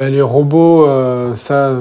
Les robots, ça,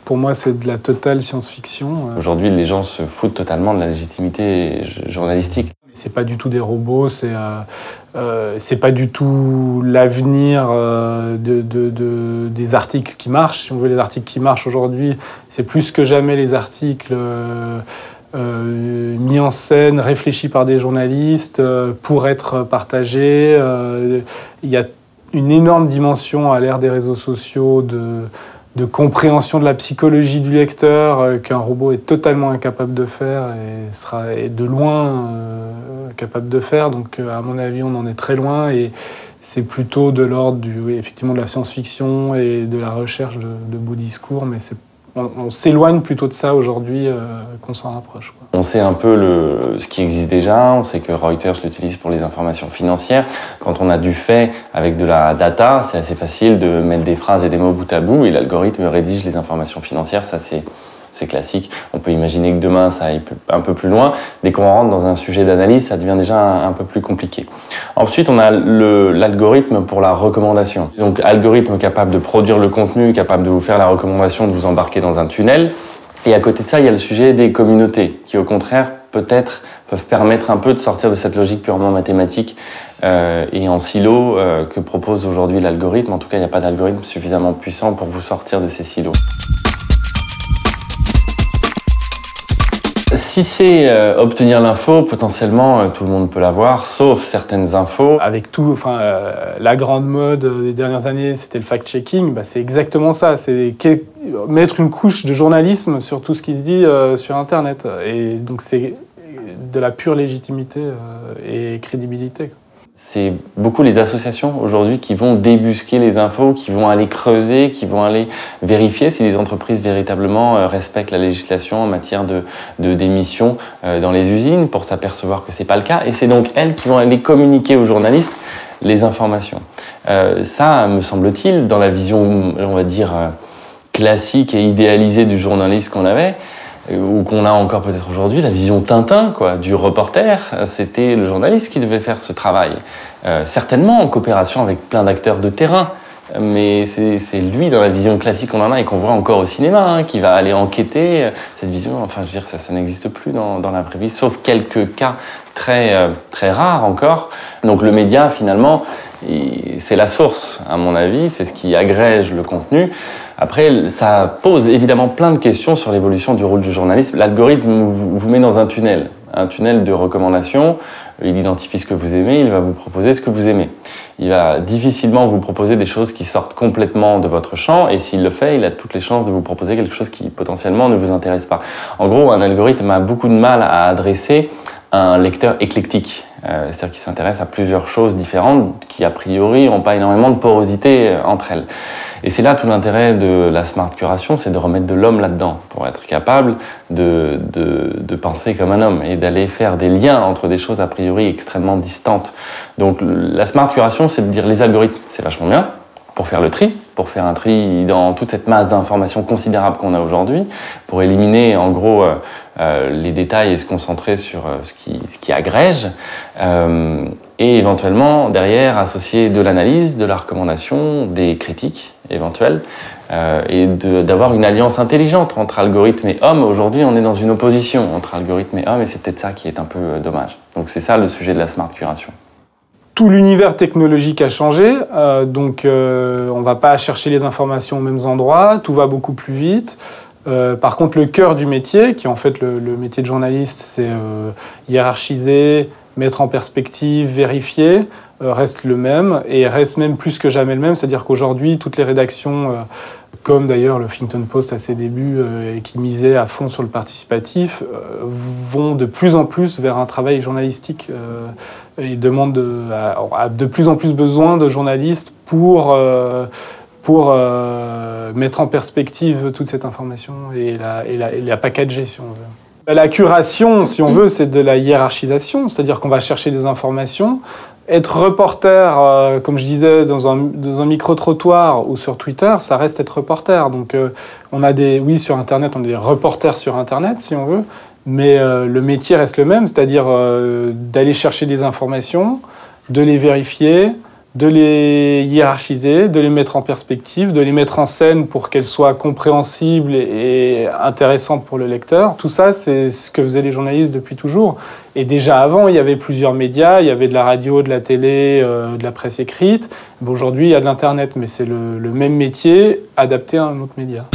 pour moi, c'est de la totale science-fiction. Aujourd'hui, les gens se foutent totalement de la légitimité journalistique. C'est pas du tout des robots, c'est pas du tout l'avenir des articles qui marchent. Si on veut les articles qui marchent aujourd'hui, c'est plus que jamais les articles mis en scène, réfléchis par des journalistes pour être partagés. Il y a une énorme dimension à l'ère des réseaux sociaux de compréhension de la psychologie du lecteur qu'un robot est totalement incapable de faire et sera de loin capable de faire. Donc à mon avis, on en est très loin et c'est plutôt de l'ordre effectivement de la science-fiction et de la recherche de beaux discours, mais on s'éloigne plutôt de ça aujourd'hui qu'on s'en rapproche, quoi. On sait un peu ce qui existe déjà, on sait que Reuters l'utilise pour les informations financières. Quand on a du fait avec de la data, c'est assez facile de mettre des phrases et des mots bout à bout et l'algorithme rédige les informations financières, ça c'est classique. On peut imaginer que demain ça aille un peu plus loin. Dès qu'on rentre dans un sujet d'analyse, ça devient déjà un peu plus compliqué. Ensuite, on a l'algorithme pour la recommandation. Donc, algorithme capable de produire le contenu, capable de vous faire la recommandation de vous embarquer dans un tunnel. Et à côté de ça, il y a le sujet des communautés qui, au contraire, peut-être peuvent permettre un peu de sortir de cette logique purement mathématique et en silo que propose aujourd'hui l'algorithme. En tout cas, il n'y a pas d'algorithme suffisamment puissant pour vous sortir de ces silos. Si c'est obtenir l'info, potentiellement tout le monde peut l'avoir, sauf certaines infos. Avec tout, la grande mode des dernières années, c'était le fact-checking. C'est exactement ça. C'est mettre une couche de journalisme sur tout ce qui se dit sur Internet. Et donc c'est de la pure légitimité et crédibilité. C'est beaucoup les associations aujourd'hui qui vont débusquer les infos, qui vont aller creuser, qui vont aller vérifier si les entreprises véritablement respectent la législation en matière d'émissions dans les usines pour s'apercevoir que c'est pas le cas. Et c'est donc elles qui vont aller communiquer aux journalistes les informations. Ça, me semble-t-il, dans la vision, on va dire, classique et idéalisée du journaliste qu'on avait, ou qu'on a encore peut-être aujourd'hui, la vision Tintin, quoi, du reporter, c'était le journaliste qui devait faire ce travail. Certainement en coopération avec plein d'acteurs de terrain, mais c'est lui, dans la vision classique qu'on en a et qu'on voit encore au cinéma, qui va aller enquêter. Cette vision, enfin, je veux dire, ça n'existe plus dans la vraie vie, sauf quelques cas très rares encore. Donc le média, finalement, c'est la source, à mon avis, c'est ce qui agrège le contenu. Après, ça pose évidemment plein de questions sur l'évolution du rôle du journaliste. L'algorithme vous met dans un tunnel de recommandations. Il identifie ce que vous aimez, il va vous proposer ce que vous aimez. Il va difficilement vous proposer des choses qui sortent complètement de votre champ, et s'il le fait, il a toutes les chances de vous proposer quelque chose qui potentiellement ne vous intéresse pas. En gros, un algorithme a beaucoup de mal à adresser un lecteur éclectique, c'est-à-dire qui s'intéresse à plusieurs choses différentes qui, a priori, n'ont pas énormément de porosité entre elles. Et c'est là tout l'intérêt de la smart curation, c'est de remettre de l'homme là-dedans, pour être capable de penser comme un homme et d'aller faire des liens entre des choses a priori extrêmement distantes. Donc la smart curation, c'est de dire les algorithmes, c'est vachement bien, pour faire le tri, pour faire un tri dans toute cette masse d'informations considérables qu'on a aujourd'hui, pour éliminer en gros les détails et se concentrer sur ce qui agrège, et éventuellement derrière associer de l'analyse, de la recommandation, des critiques éventuelles, et d'avoir une alliance intelligente entre algorithme et homme. Aujourd'hui, on est dans une opposition entre algorithme et homme, et c'est peut-être ça qui est un peu dommage. Donc c'est ça le sujet de la smart curation. Tout l'univers technologique a changé, donc on ne va pas chercher les informations aux mêmes endroits, tout va beaucoup plus vite. Par contre, le cœur du métier, qui est en fait le métier de journaliste, c'est hiérarchiser, mettre en perspective, vérifier, reste le même, et reste même plus que jamais le même. C'est-à-dire qu'aujourd'hui, toutes les rédactions, comme d'ailleurs le Huffington Post à ses débuts, et qui misait à fond sur le participatif, vont de plus en plus vers un travail journalistique. Et demandent a de plus en plus besoin de journalistes pour mettre en perspective toute cette information et la packager, si on veut. La curation, si on veut, c'est de la hiérarchisation, c'est-à-dire qu'on va chercher des informations. Être reporter, comme je disais, dans un micro-trottoir ou sur Twitter, ça reste être reporter. Donc on a sur Internet, on a des reporters sur Internet, si on veut, mais le métier reste le même, c'est-à-dire d'aller chercher des informations, de les vérifier, de les hiérarchiser, de les mettre en perspective, de les mettre en scène pour qu'elles soient compréhensibles et intéressantes pour le lecteur. Tout ça, c'est ce que faisaient les journalistes depuis toujours. Et déjà avant, il y avait plusieurs médias, il y avait de la radio, de la télé, de la presse écrite. Aujourd'hui, il y a de l'Internet, mais c'est le même métier adapté à un autre média.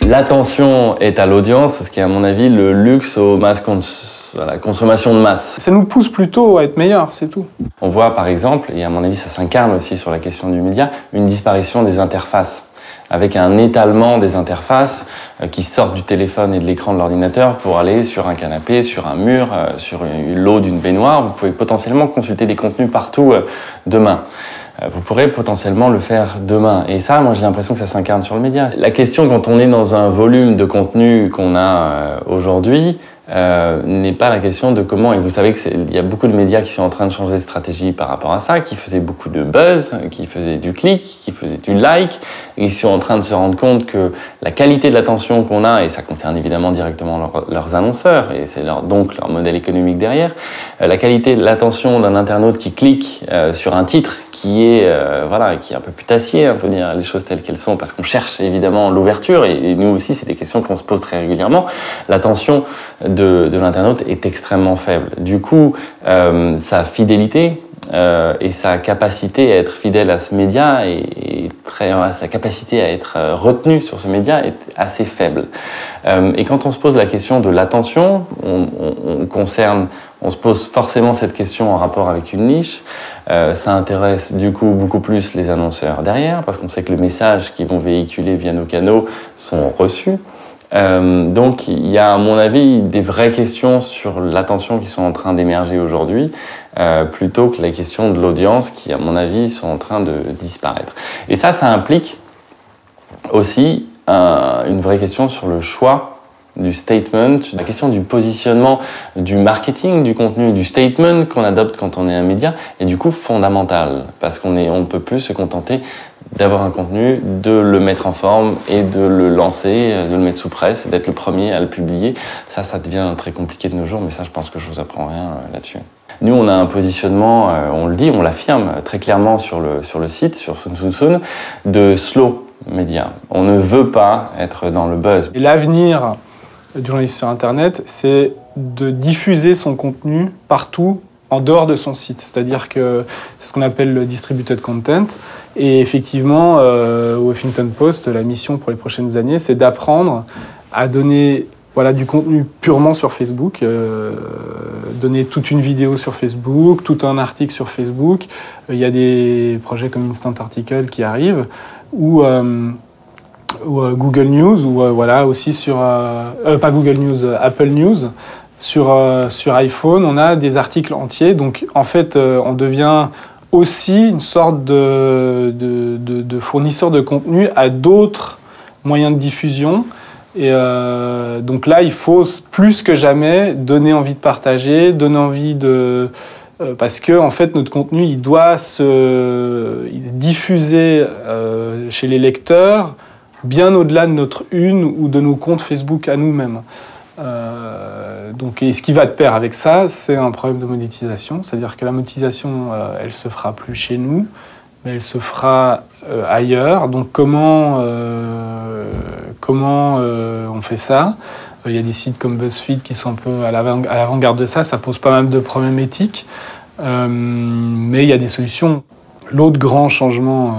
L'attention est à l'audience, ce qui est à mon avis le luxe aux masses la consommation de masse. Ça nous pousse plutôt à être meilleurs, c'est tout. On voit par exemple, et à mon avis ça s'incarne aussi sur la question du média, une disparition des interfaces, avec un étalement des interfaces qui sortent du téléphone et de l'écran de l'ordinateur pour aller sur un canapé, sur un mur, sur l'eau d'une baignoire. Vous pouvez potentiellement consulter des contenus partout demain. Vous pourrez potentiellement le faire demain. Et ça, moi, j'ai l'impression que ça s'incarne sur le média. La question, quand on est dans un volume de contenu qu'on a aujourd'hui, n'est pas la question de comment, et vous savez qu'il y a beaucoup de médias qui sont en train de changer de stratégie par rapport à ça, qui faisaient beaucoup de buzz, qui faisaient du clic, qui faisaient du like, et ils sont en train de se rendre compte que la qualité de l'attention qu'on a, et ça concerne évidemment directement leurs annonceurs, et c'est donc leur modèle économique derrière, la qualité de l'attention d'un internaute qui clique sur un titre qui est un peu putassier, il faut dire les choses telles qu'elles sont, parce qu'on cherche évidemment l'ouverture, et nous aussi, c'est des questions qu'on se pose très régulièrement. L'attention de l'internaute est extrêmement faible. Du coup, sa fidélité et sa capacité à être fidèle à ce média sa capacité à être retenu sur ce média est assez faible. Et quand on se pose la question de l'attention, on se pose forcément cette question en rapport avec une niche. Ça intéresse du coup beaucoup plus les annonceurs derrière, parce qu'on sait que les messages qu'ils vont véhiculer via nos canaux sont reçus. Donc il y a à mon avis des vraies questions sur l'attention qui sont en train d'émerger aujourd'hui, plutôt que la question de l'audience qui à mon avis sont en train de disparaître. Et ça implique aussi une vraie question sur le choix du statement, la question du positionnement, du marketing, du contenu, du statement qu'on adopte quand on est un média est du coup fondamentale, parce qu'on ne peut plus se contenter d'avoir un contenu, de le mettre en forme et de le lancer, de le mettre sous presse, d'être le premier à le publier. Ça devient très compliqué de nos jours, mais ça, je pense que je vous apprends rien là-dessus. Nous, on a un positionnement, on le dit, on l'affirme très clairement sur le site, sur Sun, de slow média. On ne veut pas être dans le buzz. Et l'avenir du journalisme sur Internet, c'est de diffuser son contenu partout en dehors de son site. C'est-à-dire que c'est ce qu'on appelle le distributed content. Et effectivement, au Huffington Post, la mission pour les prochaines années, c'est d'apprendre à donner du contenu purement sur Facebook, donner toute une vidéo sur Facebook, tout un article sur Facebook. Il y a des projets comme Instant Article qui arrivent, ou Google News, ou aussi sur... pas Google News, Apple News. Sur iPhone, on a des articles entiers. Donc, en fait, on devient aussi une sorte de fournisseur de contenu à d'autres moyens de diffusion. Et donc là, il faut plus que jamais donner envie de partager, donner envie de... parce que, en fait, notre contenu, il doit se diffuser chez les lecteurs bien au-delà de notre une ou de nos comptes Facebook à nous-mêmes. Et ce qui va de pair avec ça, c'est un problème de monétisation. C'est-à-dire que la monétisation, elle se fera plus chez nous, mais elle se fera ailleurs. Donc comment on fait ça ? Il y a des sites comme BuzzFeed qui sont un peu à l'avant-garde de ça. Ça pose pas mal de problèmes éthiques, mais il y a des solutions. L'autre grand changement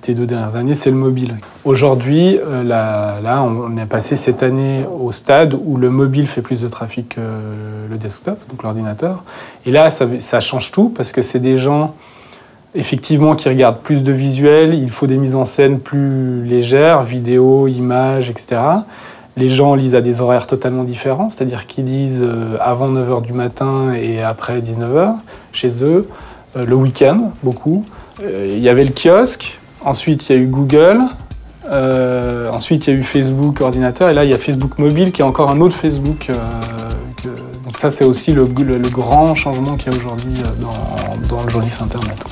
des 2 dernières années, c'est le mobile. Aujourd'hui, là, on est passé cette année au stade où le mobile fait plus de trafic que le desktop, donc l'ordinateur. Et là, ça change tout, parce que c'est des gens, effectivement, qui regardent plus de visuels. Il faut des mises en scène plus légères, vidéos, images, etc. Les gens lisent à des horaires totalement différents, c'est-à-dire qu'ils lisent avant 9h du matin et après 19h, chez eux. Le week-end, beaucoup. Il y avait le kiosque. Ensuite, il y a eu Google, ensuite il y a eu Facebook ordinateur, et là il y a Facebook mobile qui est encore un autre Facebook. Donc ça c'est aussi le grand changement qu'il y a aujourd'hui dans le journalisme Internet.